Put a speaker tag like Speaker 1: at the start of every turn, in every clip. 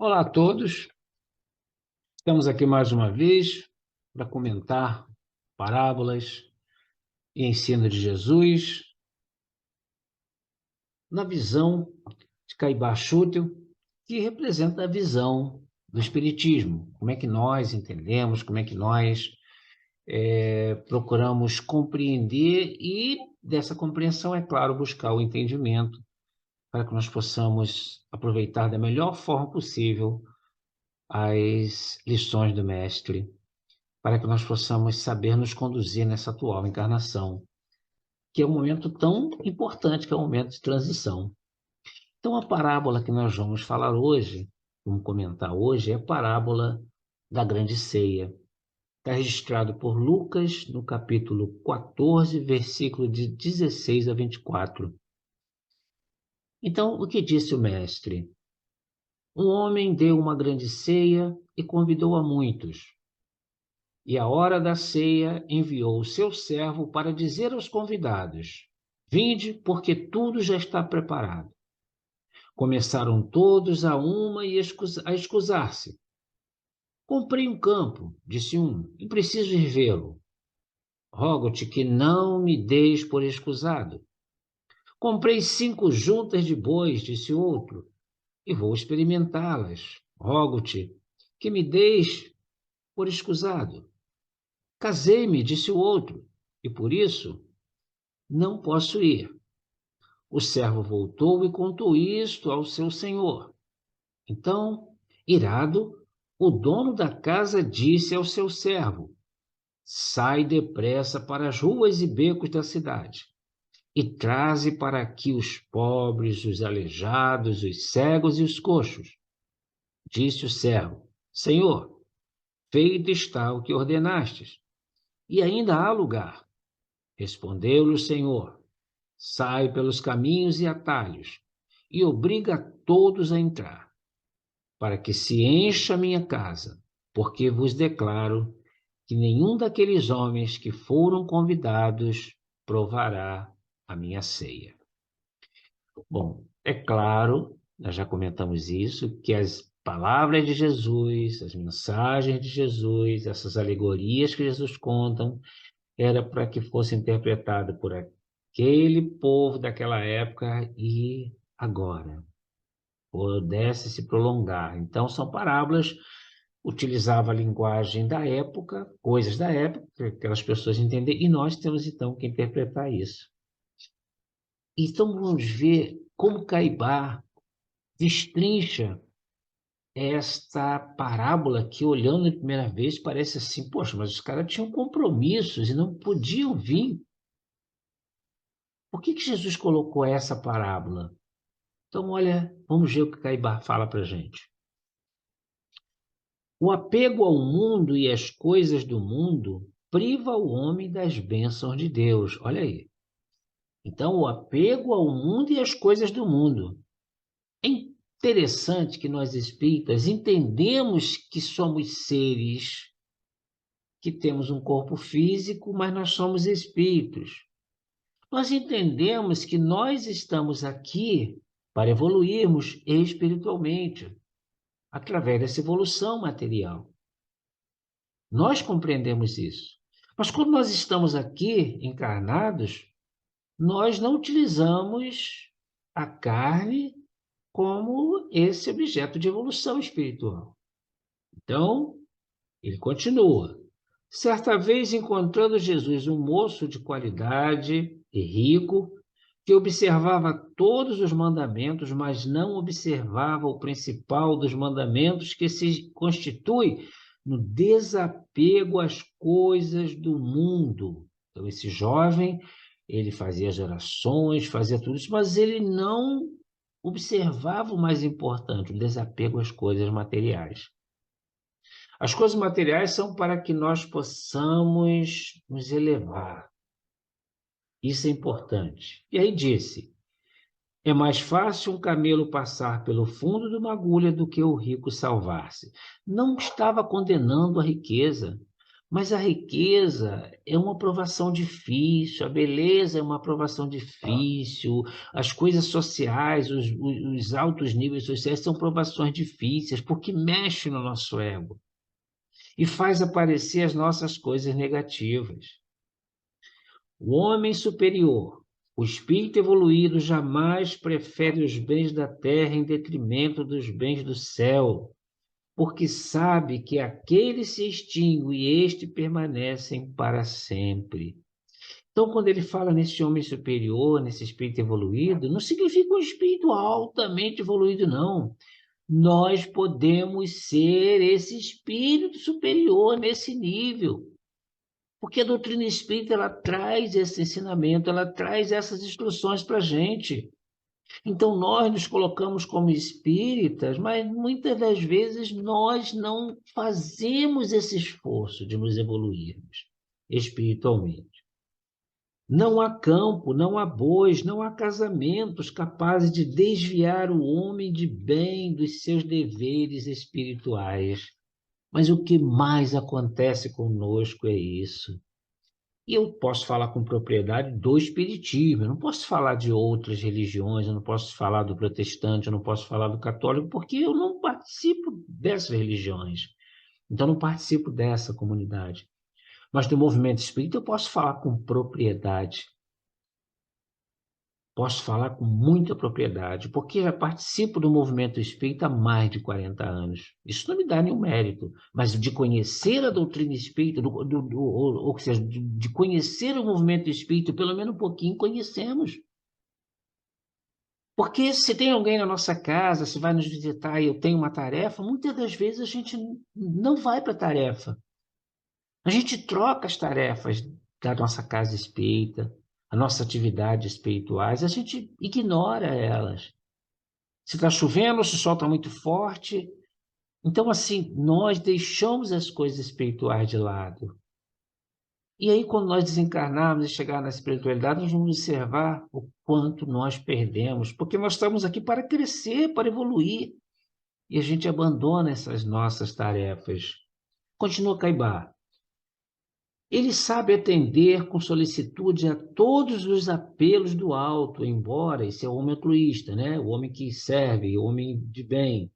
Speaker 1: Olá a todos, estamos aqui mais uma vez para comentar parábolas e ensino de Jesus na visão de Caibá Schüttel, que representa a visão do Espiritismo. Como é que nós entendemos, como é que nós procuramos compreender e, dessa compreensão, é claro, buscar o entendimento para que nós possamos aproveitar da melhor forma possível as lições do Mestre, para que nós possamos saber nos conduzir nessa atual encarnação, que é um momento tão importante, que é um momento de transição. Então, a parábola que nós vamos falar hoje, vamos comentar hoje, é a parábola da Grande Ceia. Está registrado por Lucas, no capítulo 14, versículo de 16 a 24. Então, o que disse o mestre? Um homem deu uma grande ceia e convidou a muitos. E à hora da ceia enviou o seu servo para dizer aos convidados: Vinde, porque tudo já está preparado. Começaram todos a uma e a escusar-se. Comprei um campo, disse um, e preciso ir vê-lo. Rogo-te que não me deis por escusado. Comprei 5 juntas de bois, disse outro, e vou experimentá-las. Rogo-te que me deis por escusado. Casei-me, disse o outro, e por isso não posso ir. O servo voltou e contou isto ao seu senhor. Então, irado, o dono da casa disse ao seu servo: Sai depressa para as ruas e becos da cidade e traze para aqui os pobres, os aleijados, os cegos e os coxos. Disse o servo: Senhor, feito está o que ordenastes, e ainda há lugar. Respondeu-lhe o Senhor: Sai pelos caminhos e atalhos, e obriga a todos a entrar, para que se encha a minha casa, porque vos declaro que nenhum daqueles homens que foram convidados provará a minha ceia. Bom, é claro, nós já comentamos isso, que as palavras de Jesus, as mensagens de Jesus, essas alegorias que Jesus conta, era para que fosse interpretado por aquele povo daquela época e agora pudesse se prolongar. Então, são parábolas, utilizava a linguagem da época, coisas da época, para aquelas pessoas entenderem, e nós temos então que interpretar isso. Então, vamos ver como Caibá destrincha esta parábola que, olhando a primeira vez, parece assim, poxa, mas os caras tinham compromissos e não podiam vir. Por que Jesus colocou essa parábola? Então, olha, vamos ver o que Caibá fala para a gente. O apego ao mundo e às coisas do mundo priva o homem das bênçãos de Deus. Olha aí. Então, o apego ao mundo e às coisas do mundo. É interessante que nós espíritas entendemos que somos seres que temos um corpo físico, mas nós somos espíritos. Nós entendemos que nós estamos aqui para evoluirmos espiritualmente, através dessa evolução material. Nós compreendemos isso. Mas quando nós estamos aqui encarnados, nós não utilizamos a carne como esse objeto de evolução espiritual. Então, ele continua. Certa vez, encontrando Jesus um moço de qualidade e rico, que observava todos os mandamentos, mas não observava o principal dos mandamentos, que se constitui no desapego às coisas do mundo. Então, esse jovem, ele fazia as orações, fazia tudo isso, mas ele não observava o mais importante, o desapego às coisas materiais. As coisas materiais são para que nós possamos nos elevar. Isso é importante. E aí disse: é mais fácil um camelo passar pelo fundo de uma agulha do que o rico salvar-se. Não estava condenando a riqueza, Mas a riqueza é uma aprovação difícil, a beleza é uma aprovação difícil, as coisas sociais, os altos níveis sociais são aprovações difíceis, porque mexe no nosso ego e faz aparecer as nossas coisas negativas. O homem superior, o espírito evoluído, jamais prefere os bens da terra em detrimento dos bens do céu, porque sabe que aquele se extingue e este permanecem para sempre. Então, quando ele fala nesse homem superior, nesse espírito evoluído, não significa um espírito altamente evoluído, não. Nós podemos ser esse espírito superior nesse nível. Porque a doutrina espírita, ela traz esse ensinamento, ela traz essas instruções para a gente. Então, nós nos colocamos como espíritas, mas muitas das vezes nós não fazemos esse esforço de nos evoluirmos espiritualmente. Não há campo, não há bois, não há casamentos capazes de desviar o homem de bem dos seus deveres espirituais. Mas o que mais acontece conosco é isso. E eu posso falar com propriedade do espiritismo, eu não posso falar de outras religiões, eu não posso falar do protestante, eu não posso falar do católico, porque eu não participo dessas religiões. Então, eu não participo dessa comunidade. Mas do movimento espírita eu posso falar com propriedade. Posso falar com muita propriedade, porque já participo do movimento espírita há mais de 40 anos. Isso não me dá nenhum mérito, mas de conhecer a doutrina espírita, ou seja, de conhecer o movimento espírita, pelo menos um pouquinho conhecemos. Porque se tem alguém na nossa casa, se vai nos visitar e eu tenho uma tarefa, muitas das vezes a gente não vai para a tarefa. A gente troca as tarefas da nossa casa espírita, as nossas atividades espirituais, a gente ignora elas. Se está chovendo, se o sol está muito forte. Então, assim, nós deixamos as coisas espirituais de lado. E aí, quando nós desencarnarmos e chegar na espiritualidade, nós vamos observar o quanto nós perdemos, porque nós estamos aqui para crescer, para evoluir, e a gente abandona essas nossas tarefas. Continua Caibá. Ele sabe atender com solicitude a todos os apelos do alto, embora esse é o homem altruísta, né? O homem que serve, o homem de bem.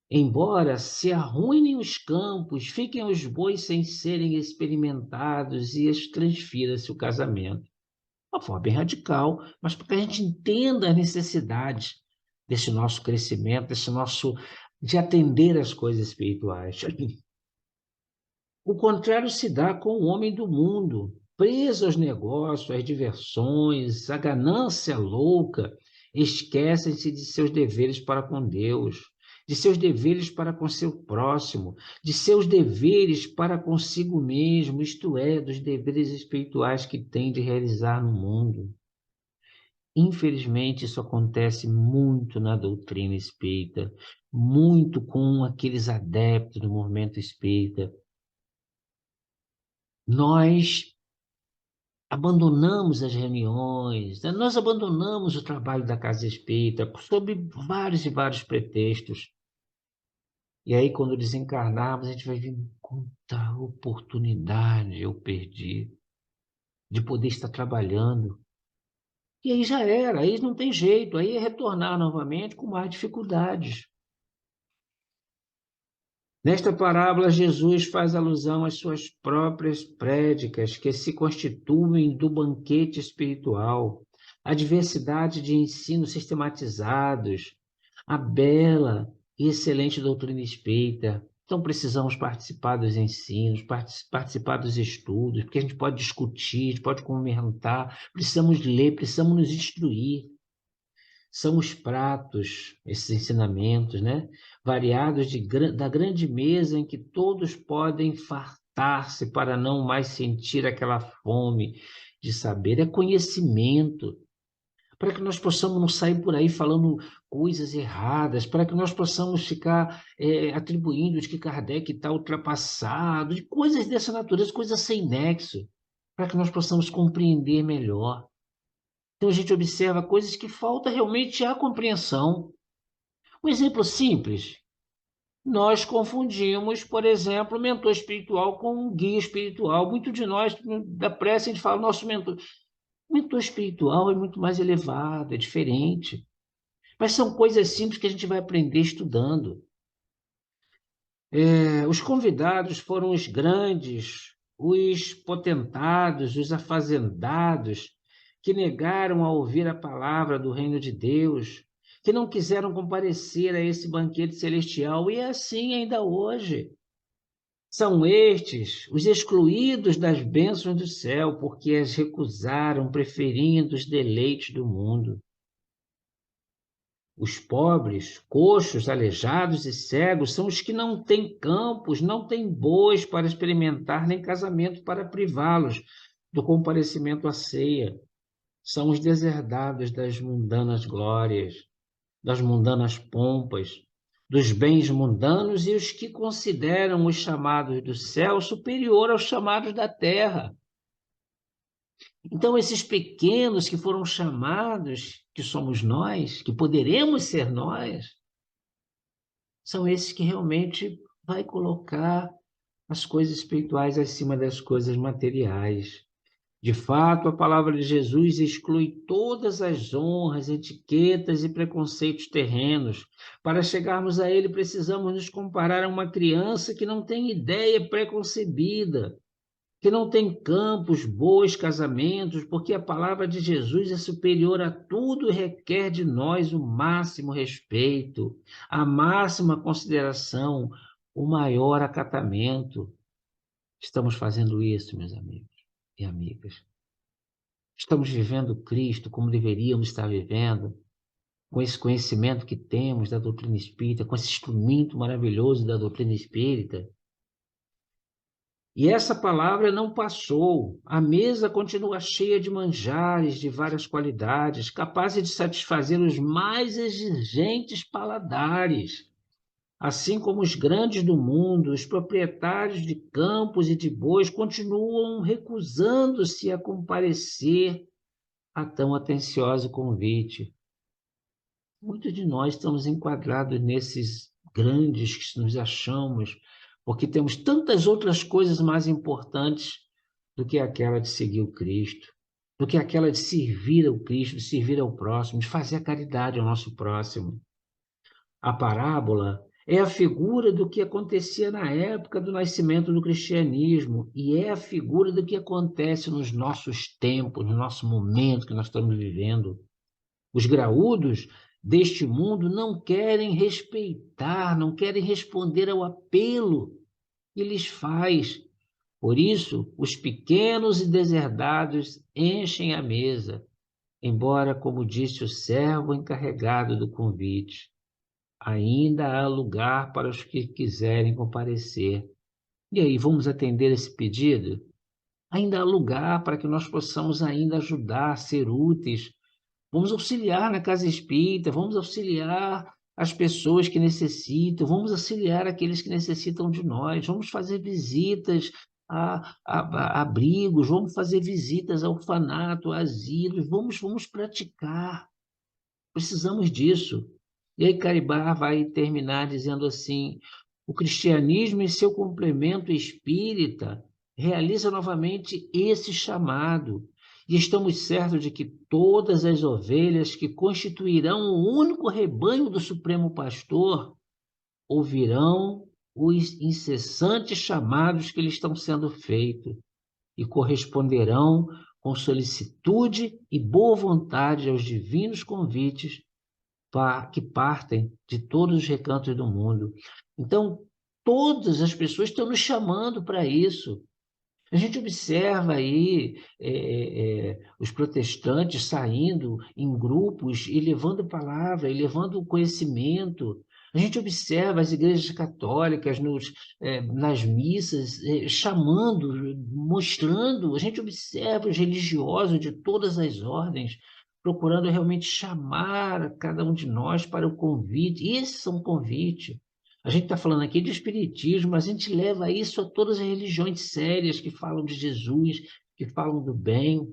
Speaker 1: Embora se arruinem os campos, fiquem os bois sem serem experimentados e transfira-se o casamento. Uma forma bem radical, mas para que a gente entenda as necessidades desse nosso crescimento, desse nosso de atender às coisas espirituais. O contrário se dá com o homem do mundo, preso aos negócios, às diversões, à ganância louca, esquecem-se de seus deveres para com Deus, de seus deveres para com seu próximo, de seus deveres para consigo mesmo, isto é, dos deveres espirituais que tem de realizar no mundo. Infelizmente, isso acontece muito na doutrina espírita, muito com aqueles adeptos do movimento espírita. Nós abandonamos as reuniões, né? Nós abandonamos o trabalho da casa espírita sob vários e vários pretextos. E aí, quando desencarnarmos, a gente vai ver quanta oportunidade eu perdi de poder estar trabalhando. E aí já era, aí não tem jeito, aí é retornar novamente com mais dificuldades. Nesta parábola, Jesus faz alusão às suas próprias prédicas, que se constituem do banquete espiritual, a diversidade de ensinos sistematizados, a bela e excelente doutrina espírita. Então, precisamos participar dos ensinos, participar dos estudos, porque a gente pode discutir, a gente pode comentar, precisamos ler, precisamos nos instruir. São os pratos, esses ensinamentos, né? Variados da grande mesa em que todos podem fartar-se para não mais sentir aquela fome de saber. É conhecimento, para que nós possamos não sair por aí falando coisas erradas, para que nós possamos ficar atribuindo de que Kardec está ultrapassado, de coisas dessa natureza, coisas sem nexo, para que nós possamos compreender melhor. Então a gente observa coisas que falta realmente a compreensão. Um exemplo simples. nós confundimos, por exemplo, mentor espiritual com um guia espiritual. Muito de nós, da pressa, a gente fala, nosso mentor espiritual é muito mais elevado, é diferente. Mas são coisas simples que a gente vai aprender estudando. Os convidados foram os grandes, os potentados, os afazendados, que negaram a ouvir a palavra do reino de Deus, que não quiseram comparecer a esse banquete celestial, e é assim ainda hoje. São estes os excluídos das bênçãos do céu, porque as recusaram, preferindo os deleites do mundo. Os pobres, coxos, aleijados e cegos são os que não têm campos, não têm bois para experimentar, nem casamento para privá-los do comparecimento à ceia. São os deserdados das mundanas glórias, das mundanas pompas, dos bens mundanos e os que consideram os chamados do céu superior aos chamados da terra. Então, esses pequenos que foram chamados, que somos nós, que poderemos ser nós, são esses que realmente vai colocar as coisas espirituais acima das coisas materiais. De fato, a palavra de Jesus exclui todas as honras, etiquetas e preconceitos terrenos. Para chegarmos a Ele, precisamos nos comparar a uma criança que não tem ideia preconcebida, que não tem campos, bois, casamentos, porque a palavra de Jesus é superior a tudo e requer de nós o máximo respeito, a máxima consideração, o maior acatamento. Estamos fazendo isso, meus amigos e amigas. Estamos vivendo Cristo como deveríamos estar vivendo, com esse conhecimento que temos da doutrina espírita, com esse instrumento maravilhoso da doutrina espírita. E essa palavra não passou. A mesa continua cheia de manjares de várias qualidades, capazes de satisfazer os mais exigentes paladares. Assim como os grandes do mundo, os proprietários de campos e de bois continuam recusando-se a comparecer a tão atencioso convite. Muitos de nós estamos enquadrados nesses grandes que nos achamos, porque temos tantas outras coisas mais importantes do que aquela de seguir o Cristo, do que aquela de servir ao Cristo, de servir ao próximo, de fazer a caridade ao nosso próximo. A parábola é a figura do que acontecia na época do nascimento do cristianismo e é a figura do que acontece nos nossos tempos, no nosso momento que nós estamos vivendo. Os graúdos deste mundo não querem respeitar, não querem responder ao apelo que lhes faz. Por isso, os pequenos e deserdados enchem a mesa, embora, como disse o servo encarregado do convite, ainda há lugar para os que quiserem comparecer. E aí, vamos atender esse pedido? Ainda há lugar para que nós possamos ainda ajudar, ser úteis. Vamos auxiliar na casa espírita, vamos auxiliar as pessoas que necessitam, vamos auxiliar aqueles que necessitam de nós, vamos fazer visitas a abrigos, vamos fazer visitas ao orfanato, a asilos, vamos praticar. Precisamos disso. E aí Caribá vai terminar dizendo assim: o cristianismo, em seu complemento espírita, realiza novamente esse chamado. E estamos certos de que todas as ovelhas que constituirão o único rebanho do Supremo Pastor ouvirão os incessantes chamados que lhes estão sendo feitos e corresponderão com solicitude e boa vontade aos divinos convites que partem de todos os recantos do mundo. Então, todas as pessoas estão nos chamando para isso. A gente observa aí os protestantes saindo em grupos e levando palavra, e levando conhecimento. A gente observa as igrejas católicas nas missas chamando, mostrando. A gente observa os religiosos de todas as ordens procurando realmente chamar cada um de nós para o convite. Esse é um convite. A gente está falando aqui de espiritismo, mas a gente leva isso a todas as religiões sérias que falam de Jesus, que falam do bem.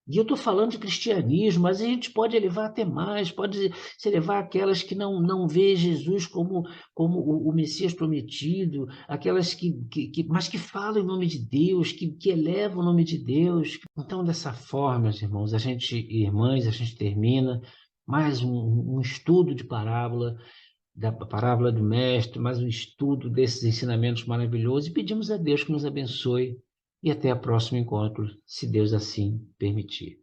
Speaker 1: E eu estou falando de cristianismo, mas a gente pode elevar até mais, pode se elevar aquelas que não vê Jesus como o Messias prometido, aquelas mas que falam em nome de Deus, que elevam o nome de Deus. Então, dessa forma, meus irmãos, irmãs, a gente termina mais um estudo de parábola, da parábola do Mestre, mais um estudo desses ensinamentos maravilhosos, e pedimos a Deus que nos abençoe, e até o próximo encontro, se Deus assim permitir.